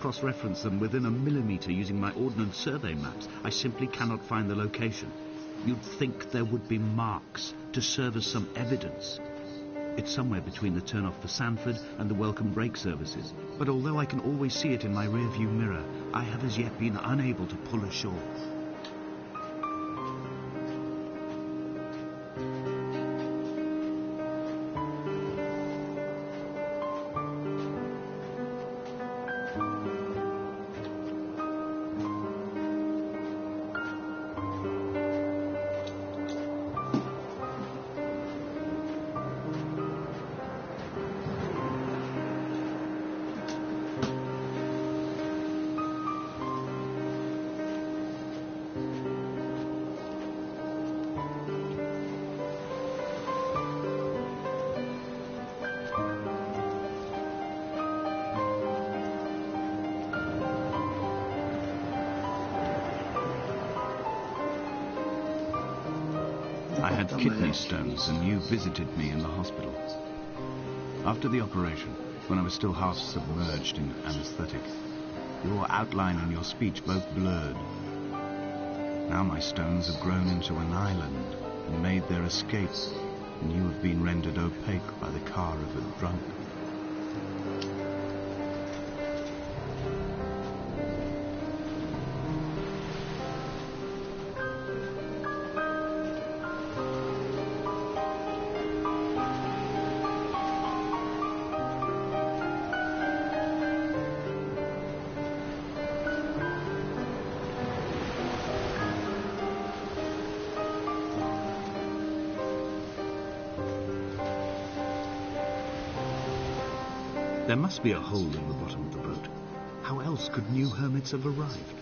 cross-reference them within a millimetre using my ordnance survey maps, I simply cannot find the location. You'd think there would be marks to serve as some evidence. It's somewhere between the turn-off for Sanford and the welcome break services. But although I can always see it in my rear-view mirror, I have as yet been unable to pull ashore. I had kidney stones and you visited me in the hospital. After the operation, when I was still half submerged in anesthetic, your outline and your speech both blurred. Now my stones have grown into an island and made their escape, and you have been rendered opaque by the car of a drunk. There must be a hole in the bottom of the boat. How else could new hermits have arrived?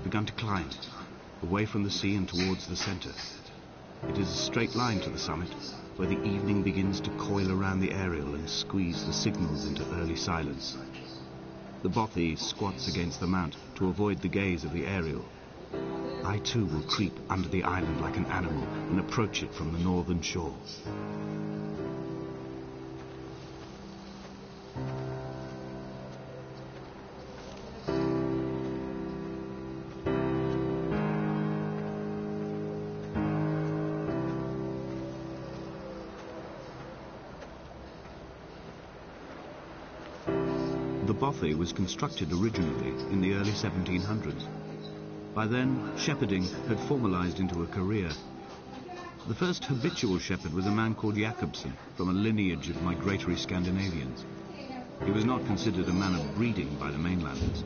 Begun to climb, away from the sea and towards the centre. It is a straight line to the summit, where the evening begins to coil around the aerial and squeeze the signals into early silence. The bothy squats against the mount to avoid the gaze of the aerial. I too will creep under the island like an animal and approach it from the northern shore. The bothy was constructed originally in the early 1700s. By then, shepherding had formalized into a career. The first habitual shepherd was a man called Jacobsen, from a lineage of migratory Scandinavians. He was not considered a man of breeding by the mainlanders.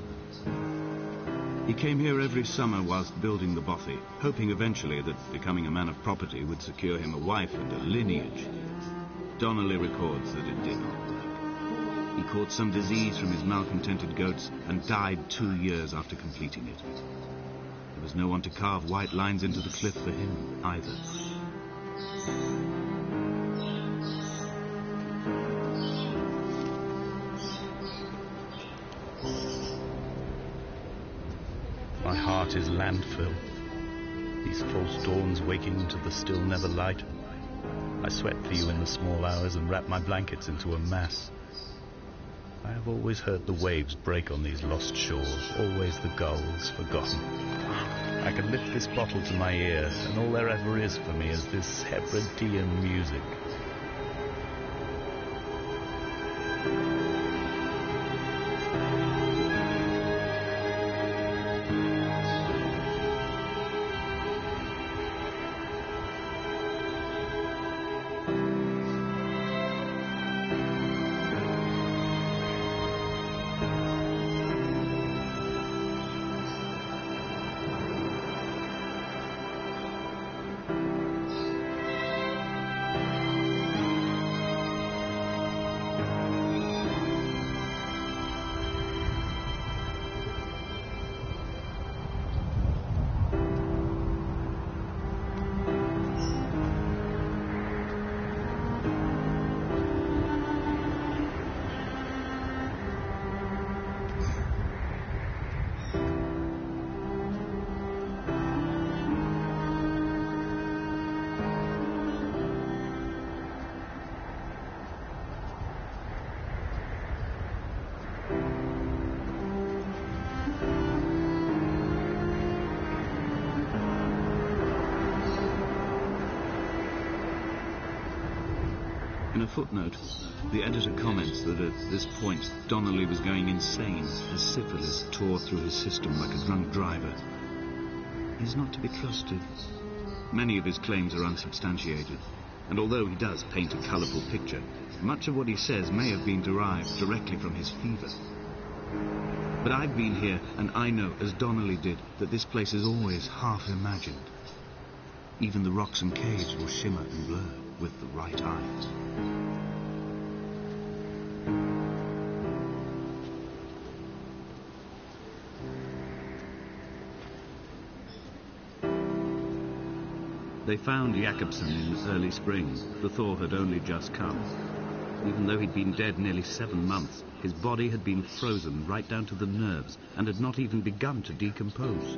He came here every summer whilst building the bothy, hoping eventually that becoming a man of property would secure him a wife and a lineage. Donnelly records that it did not work. He caught some disease from his malcontented goats and died 2 years after completing it. There was no one to carve white lines into the cliff for him, either. heart is landfill. These false dawns waking to the still never light. I sweat for you in the small hours and wrap my blankets into a mass. I have always heard the waves break on these lost shores, always the gulls forgotten. I can lift this bottle to my ear, and all there ever is for me is this Hebridean music. In a footnote, the editor comments that at this point Donnelly was going insane as syphilis tore through his system like a drunk driver. He's not to be trusted. Many of his claims are unsubstantiated, and although he does paint a colourful picture, much of what he says may have been derived directly from his fever. But I've been here, and I know, as Donnelly did, that this place is always half imagined. Even the rocks and caves will shimmer and blur with the right eyes. They found Jakobsen in early spring. The thaw had only just come. Even though he'd been dead nearly 7 months, his body had been frozen right down to the nerves and had not even begun to decompose.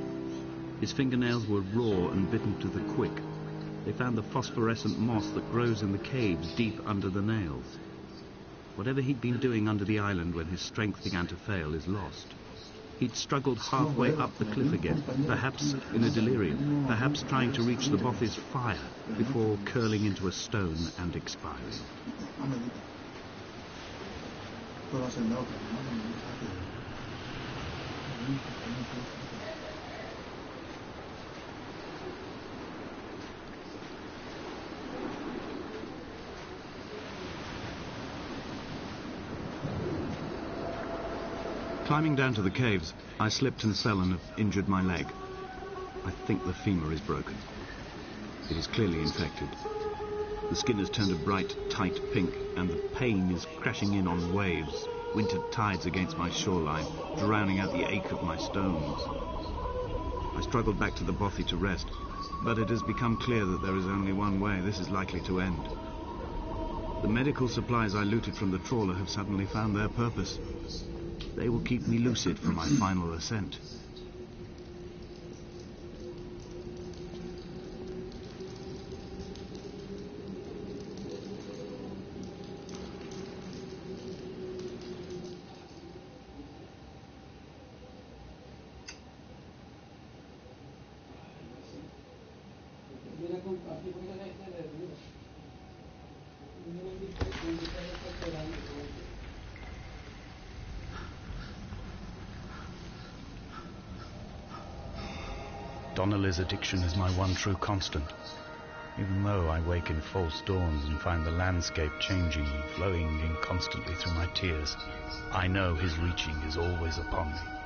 His fingernails were raw and bitten to the quick. They found the phosphorescent moss that grows in the caves deep under the nails. Whatever he'd been doing under the island when his strength began to fail is lost. He'd struggled halfway up the cliff again, perhaps in a delirium, perhaps trying to reach the Bothy's fire before curling into a stone and expiring. Climbing down to the caves, I slipped and fell and have injured my leg. I think the femur is broken. It is clearly infected. The skin has turned a bright, tight pink, and the pain is crashing in on waves, winter tides against my shoreline, drowning out the ache of my stones. I struggled back to the Bothy to rest, but it has become clear that there is only one way this is likely to end. The medical supplies I looted from the trawler have suddenly found their purpose. They will keep me lucid for my final ascent. Donnelly's addiction is my one true constant. Even though I wake in false dawns and find the landscape changing, flowing inconstantly through my tears, I know his reaching is always upon me.